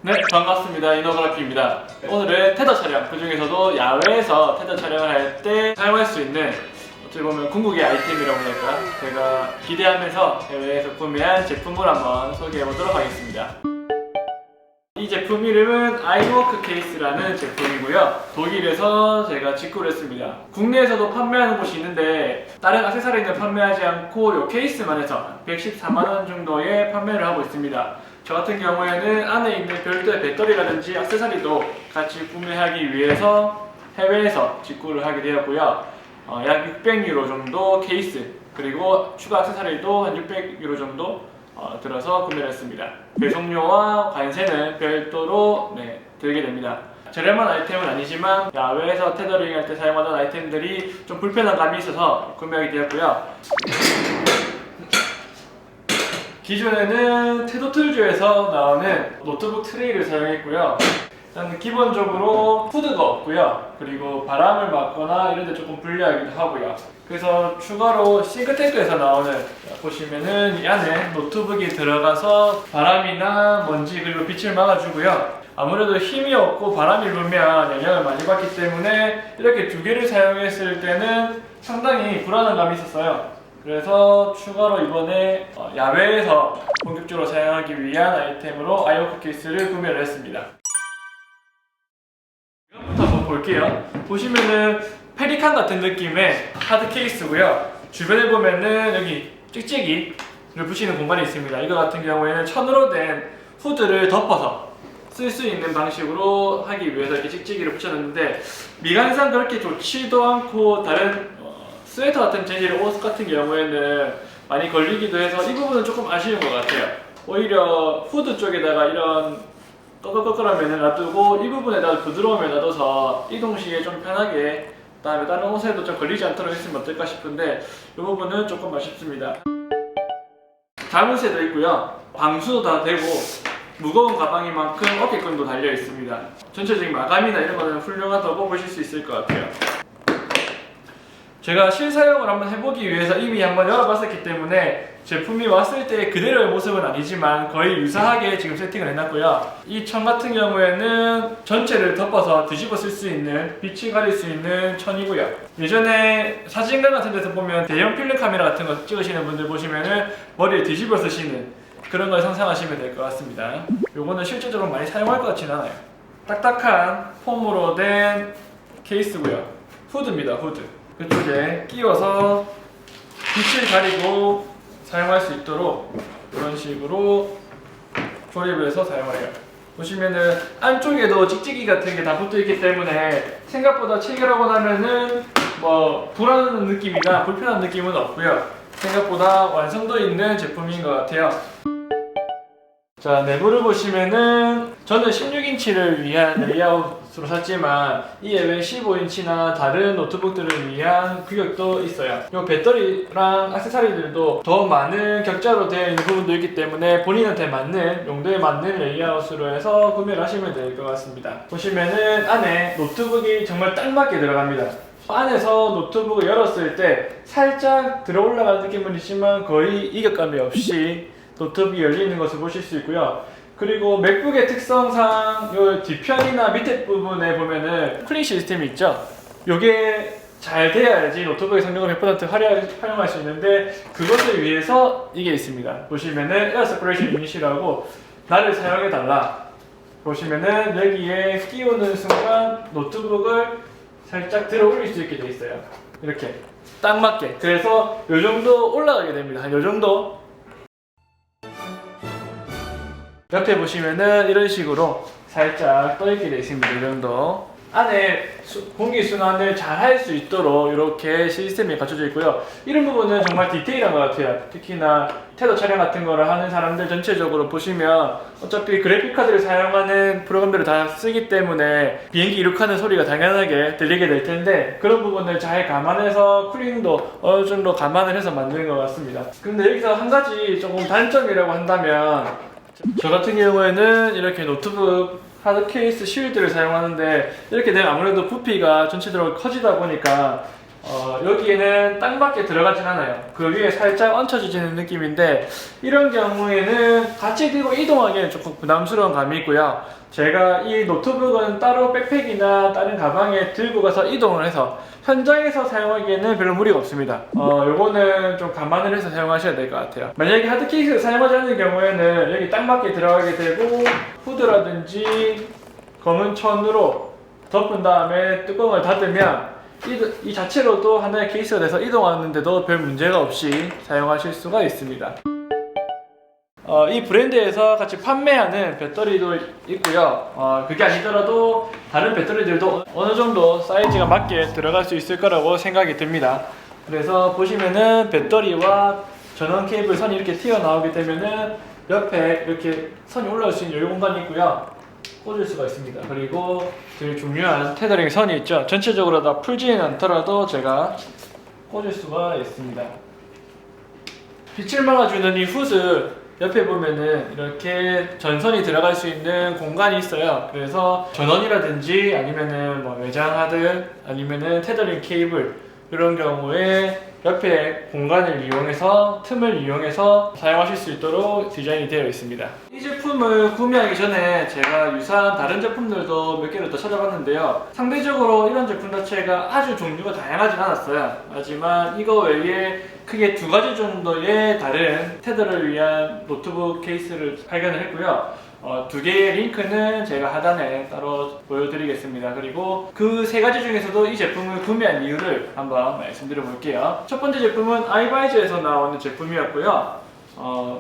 네, 반갑습니다. 이노그래피입니다. 오늘은 테더 촬영, 그 중에서도 야외에서 테더 촬영을 할 때 사용할 수 있는 어떻게 보면 궁극의 아이템이라고 할까? 제가 기대하면서 해외에서 구매한 제품을 한번 소개해 보도록 하겠습니다. 이 제품 이름은 아이워크 케이스라는 제품이고요. 독일에서 제가 직구를 했습니다. 국내에서도 판매하는 곳이 있는데 다른 액세서리는 판매하지 않고 이 케이스만 해서 114만원 정도에 판매를 하고 있습니다. 저 같은 경우에는 안에 있는 별도의 배터리라든지 액세서리도 같이 구매하기 위해서 해외에서 직구를 하게 되었고요. 약 600유로 정도 케이스, 그리고 추가 액세서리도 한 600유로 정도 들어서 구매를 했습니다. 배송료와 관세는 별도로 들게 됩니다. 저렴한 아이템은 아니지만 야외에서 테더링 할 때 사용하는 아이템들이 좀 불편한 감이 있어서 구매하게 되었고요. 기존에는 테도툴즈에서 나오는 노트북 트레이를 사용했고요. 일단 기본적으로 후드가 없고요. 그리고 바람을 맞거나 이런 데 조금 불리하기도 하고요. 그래서 추가로 싱크탱크에서 나오는, 보시면은 이 안에 노트북이 들어가서 바람이나 먼지 그리고 빛을 막아주고요. 아무래도 힘이 없고 바람이 불면 영향을 많이 받기 때문에 이렇게 두 개를 사용했을 때는 상당히 불안한 감이 있었어요. 그래서 추가로 이번에 야외에서 본격적으로 사용하기 위한 아이템으로 아이워크 케이스를 구매를 했습니다. 이것부터 한번 볼게요. 보시면은 페리칸 같은 느낌의 하드 케이스고요. 주변에 보면은 여기 찍찍이를 붙이는 공간이 있습니다. 이거 같은 경우에는 천으로 된 후드를 덮어서 쓸 수 있는 방식으로 하기 위해서 이렇게 찍찍이를 붙여놨는데 미관상 그렇게 좋지도 않고 다른 스웨터 같은 재질의 옷 같은 경우에는 많이 걸리기도 해서 이 부분은 조금 아쉬운 것 같아요. 오히려 후드 쪽에다가 이런 꺼끌꺼끌하면 놔두고 이 부분에다가 부드러움을 놔둬서 이동 시에 좀 편하게, 그다음에 다른 옷에도 좀 걸리지 않도록 했으면 어떨까 싶은데 이 부분은 조금 아쉽습니다. 자물쇠도 있고요. 방수도 다 되고 무거운 가방인 만큼 어깨끈도 달려 있습니다. 전체적인 마감이나 이런 거는 훌륭하다고 보실 수 있을 것 같아요. 제가 실사용을 한번 해보기 위해서 이미 한번 열어봤었기 때문에 제품이 왔을 때 그대로의 모습은 아니지만 거의 유사하게 지금 세팅을 해놨고요. 이 천 같은 경우에는 전체를 덮어서 뒤집어 쓸 수 있는, 빛을 가릴 수 있는 천이고요. 예전에 사진관 같은 데서 보면 대형 필름 카메라 같은 거 찍으시는 분들 보시면은 머리를 뒤집어 쓰시는 그런 걸 상상하시면 될 것 같습니다. 요거는 실제적으로 많이 사용할 것 같지는 않아요. 딱딱한 폼으로 된 케이스고요. 후드입니다, 후드. 그쪽에 끼워서 빛을 가리고 사용할 수 있도록 이런 식으로 조립을 해서 사용을 해요. 보시면은 안쪽에도 찍찍이 같은 게 다 붙어 있기 때문에 생각보다 체결하고 나면은 뭐 불안한 느낌이나 불편한 느낌은 없고요. 생각보다 완성도 있는 제품인 것 같아요. 자, 내부를 보시면은 저는 16인치를 위한 레이아웃으로 샀지만 이에 외 15인치나 다른 노트북들을 위한 규격도 있어요. 이 배터리랑 액세서리들도 더 많은 격자로 되어 있는 부분도 있기 때문에 본인한테 맞는, 용도에 맞는 레이아웃으로 해서 구매를 하시면 될 것 같습니다. 보시면은 안에 노트북이 정말 딱 맞게 들어갑니다. 안에서 노트북을 열었을 때 살짝 들어 올라가는 느낌은 있지만 거의 이격감이 없이 노트북이 열리는 것을 보실 수 있고요. 그리고 맥북의 특성상 요 뒤편이나 밑에 부분에 보면은 쿨링 시스템이 있죠. 요게 잘 돼야지 노트북의 성능을 100% 활용할 수 있는데 그것을 위해서 이게 있습니다. 보시면은 에어 세퍼레이션 유닛이라고 나를 사용해 달라. 보시면은 여기에 끼우는 순간 노트북을 살짝 들어 올릴 수 있게 돼 있어요. 이렇게 딱 맞게. 그래서 요 정도 올라가게 됩니다. 한 요 정도. 옆에 보시면은 이런 식으로 살짝 떠있게 되어 있습니다. 이 정도. 안에 공기 순환을 잘 할 수 있도록 이렇게 시스템이 갖춰져 있고요. 이런 부분은 정말 디테일한 것 같아요. 특히나 테더 촬영 같은 거를 하는 사람들 전체적으로 보시면 어차피 그래픽카드를 사용하는 프로그램들을 다 쓰기 때문에 비행기 이륙하는 소리가 당연하게 들리게 될 텐데 그런 부분을 잘 감안해서 쿨링도 어느 정도 감안을 해서 만든 것 같습니다. 근데 여기서 한 가지 조금 단점이라고 한다면 저 같은 경우에는 이렇게 노트북 하드 케이스 쉴드를 사용하는데 이렇게 되면 아무래도 부피가 전체적으로 커지다 보니까 여기에는 딱 맞게 들어가진 않아요. 그 위에 살짝 얹혀지는 느낌인데 이런 경우에는 같이 들고 이동하기에는 조금 부담스러운 감이 있고요. 제가 이 노트북은 따로 백팩이나 다른 가방에 들고 가서 이동을 해서 현장에서 사용하기에는 별로 무리가 없습니다. 요거는 좀 감안을 해서 사용하셔야 될 것 같아요. 만약에 하드 케이스를 사용하지 않는 경우에는 여기 딱 맞게 들어가게 되고 후드라든지 검은 천으로 덮은 다음에 뚜껑을 닫으면 이 자체로도 하나의 케이스가 돼서 이동하는데도 별 문제가 없이 사용하실 수가 있습니다. 이 브랜드에서 같이 판매하는 배터리도 있고요. 그게 아니더라도 다른 배터리들도 어느 정도 사이즈가 맞게 들어갈 수 있을 거라고 생각이 듭니다. 그래서 보시면은 배터리와 전원 케이블 선이 이렇게 튀어나오게 되면은 옆에 이렇게 선이 올라올 수 있는 여유 공간이 있고요. 꽂을 수가 있습니다. 그리고 제일 중요한 테더링 선이 있죠. 전체적으로 다 풀지는 않더라도 제가 꽂을 수가 있습니다. 빛을 막아주는 이 후드 옆에 보면은 이렇게 전선이 들어갈 수 있는 공간이 있어요. 그래서 전원이라든지 아니면은 뭐 외장 하드 아니면은 테더링 케이블 이런 경우에 옆에 공간을 이용해서 틈을 이용해서 사용하실 수 있도록 디자인이 되어 있습니다. 이 제품을 구매하기 전에 제가 유사한 다른 제품들도 몇 개를 더 찾아봤는데요. 상대적으로 이런 제품 자체가 아주 종류가 다양하진 않았어요. 하지만 이거 외에 크게 두 가지 정도의 다른 테더를 위한 노트북 케이스를 발견을 했고요. 두 개의 링크는 제가 하단에 따로 보여드리겠습니다. 그리고 그 세 가지 중에서도 이 제품을 구매한 이유를 한번 말씀드려 볼게요. 첫 번째 제품은 아이바이저에서 나오는 제품이었고요.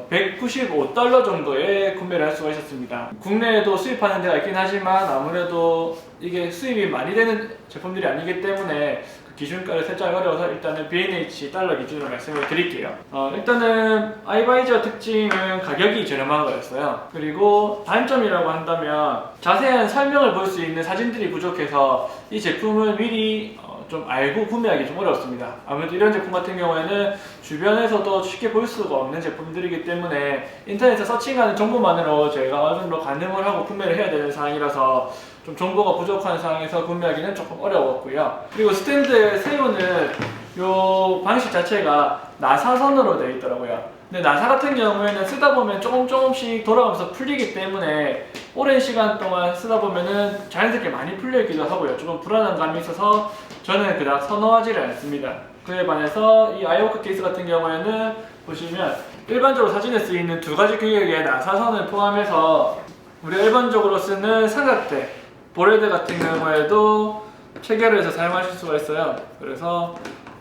195달러 정도에 구매를 할 수가 있었습니다. 국내에도 수입하는 데가 있긴 하지만 아무래도 이게 수입이 많이 되는 제품들이 아니기 때문에 그 기준가를 설정하기 어려워서 일단은 BNH 달러 기준으로 말씀을 드릴게요. 일단은 아이바이저 특징은 가격이 저렴한 거였어요. 그리고 단점이라고 한다면 자세한 설명을 볼 수 있는 사진들이 부족해서 이 제품을 미리 좀 알고 구매하기 좀 어렵습니다. 아무래도 이런 제품 같은 경우에는 주변에서도 쉽게 볼 수가 없는 제품들이기 때문에 인터넷에 서칭하는 정보만으로 제가 어느 정도 가늠을 하고 구매를 해야 되는 상황이라서 좀 정보가 부족한 상황에서 구매하기는 조금 어려웠고요. 그리고 스탠드에 세우는 요 방식 자체가 나사선으로 되어 있더라고요. 근데 나사 같은 경우에는 쓰다 보면 조금씩 돌아가면서 풀리기 때문에 오랜 시간 동안 쓰다 보면은 자연스럽게 많이 풀려 있기도 하고요. 조금 불안한 감이 있어서 저는 그닥 선호하지를 않습니다. 그에 반해서 이 아이워크 케이스 같은 경우에는 보시면 일반적으로 사진에 쓰이는 두 가지 규격의 나사선을 포함해서 우리가 일반적으로 쓰는 삼각대 보레드 같은 경우에도 체결을 해서 사용하실 수가 있어요. 그래서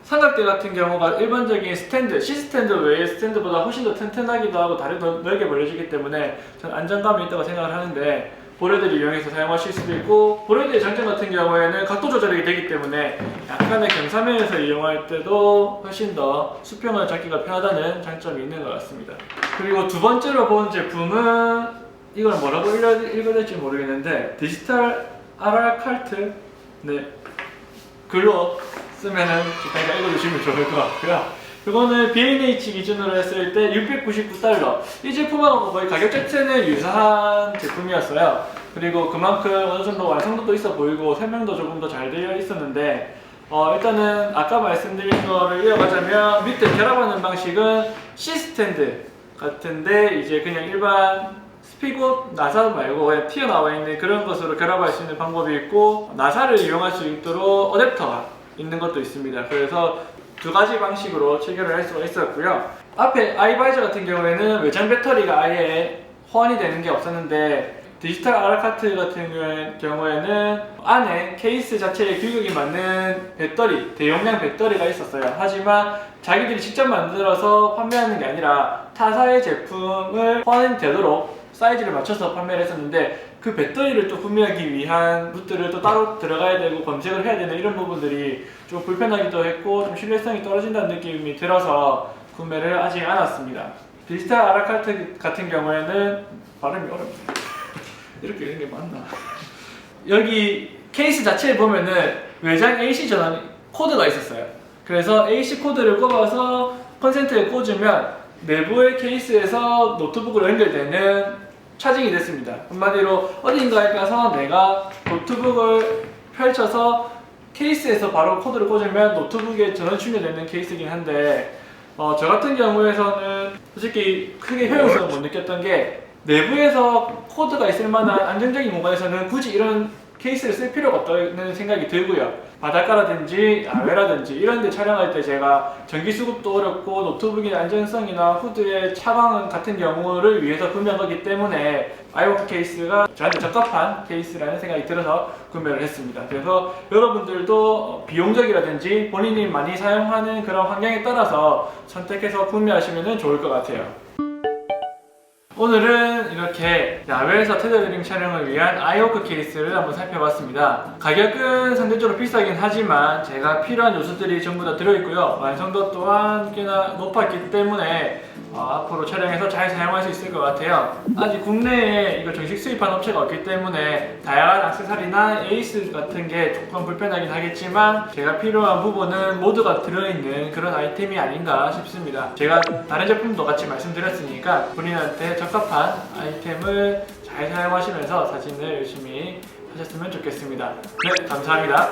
삼각대 같은 경우가 일반적인 스탠드, C스탠드 외의 스탠드보다 훨씬 더 튼튼하기도 하고 다리도 넓게 벌려지기 때문에 저는 안정감이 있다고 생각을 하는데 보레드를 이용해서 사용하실 수도 있고, 보레드의 장점 같은 경우에는 각도 조절이 되기 때문에 약간의 경사면에서 이용할 때도 훨씬 더 수평을 잡기가 편하다는 장점이 있는 것 같습니다. 그리고 두 번째로 본 제품은 이걸 뭐라고 읽어야 될지 모르겠는데 디지털 아라칼트, 네, 글로 쓰면은 잠깐 읽어주시면 좋을 것 같고요. 이거는 B&H 기준으로 했을 때 699달러. 이 제품하고 거의 가격 자체는 유사한 제품이었어요. 그리고 그만큼 어느 정도 완성도도 있어 보이고 설명도 조금 더 잘 되어 있었는데, 일단은 아까 말씀드린 거를 이어가자면 밑에 결합하는 방식은 C스탠드 같은데 이제 그냥 일반 스피귿 나사 말고 그냥 튀어나와 있는 그런 것으로 결합할 수 있는 방법이 있고, 나사를 이용할 수 있도록 어댑터가 있는 것도 있습니다. 그래서 두 가지 방식으로 체결을 할 수가 있었고요. 앞에 아이바이저 같은 경우에는 외장 배터리가 아예 호환이 되는 게 없었는데, 디지털 아라카트 같은 경우에는 안에 케이스 자체의 규격이 맞는 배터리, 대용량 배터리가 있었어요. 하지만 자기들이 직접 만들어서 판매하는 게 아니라 타사의 제품을 호환이 되도록 사이즈를 맞춰서 판매를 했었는데, 그 배터리를 또 구매하기 위한 루트를 또 따로 들어가야 되고 검색을 해야 되는 이런 부분들이 좀 불편하기도 했고 좀 신뢰성이 떨어진다는 느낌이 들어서 구매를 하지 않았습니다. 디지털 아라카트 같은 경우에는 발음이 어렵네요. 이렇게 읽는 게 맞나? 여기 케이스 자체에 보면은 외장 AC 전원 코드가 있었어요. 그래서 AC 코드를 꼽아서 컨센트에 꽂으면 내부의 케이스에서 노트북으로 연결되는 차징이 됐습니다. 한마디로 어딘가에 가서 내가 노트북을 펼쳐서 케이스에서 바로 코드를 꽂으면 노트북에 전원 충전되는 케이스이긴 한데 저 같은 경우에서는 솔직히 크게 효용성을 못 느꼈던 게 내부에서 코드가 있을 만한 안정적인 공간에서는 굳이 이런 케이스를 쓸 필요가 없다는 생각이 들고요. 바닷가라든지 야외라든지 이런 데 촬영할 때 제가 전기 수급도 어렵고 노트북의 안전성이나 후드의 차광 같은 경우를 위해서 구매한 거기 때문에 아이워크 케이스가 저한테 적합한 케이스라는 생각이 들어서 구매를 했습니다. 그래서 여러분들도 비용적이라든지 본인이 많이 사용하는 그런 환경에 따라서 선택해서 구매하시면 좋을 것 같아요. 오늘은 이렇게 야외에서 테더링 촬영을 위한 아이워크 케이스를 한번 살펴봤습니다. 가격은 상대적으로 비싸긴 하지만 제가 필요한 요소들이 전부 다 들어있고요. 완성도 또한 꽤나 높았기 때문에 앞으로 촬영해서 잘 사용할 수 있을 것 같아요. 아직 국내에 이거 정식 수입한 업체가 없기 때문에 다양한 액세서리나 에이스 같은 게 조금 불편하긴 하겠지만 제가 필요한 부분은 모두가 들어있는 그런 아이템이 아닌가 싶습니다. 제가 다른 제품도 같이 말씀드렸으니까 본인한테 적합한 아이템을 잘 사용하시면서 사진을 열심히 하셨으면 좋겠습니다. 네, 감사합니다.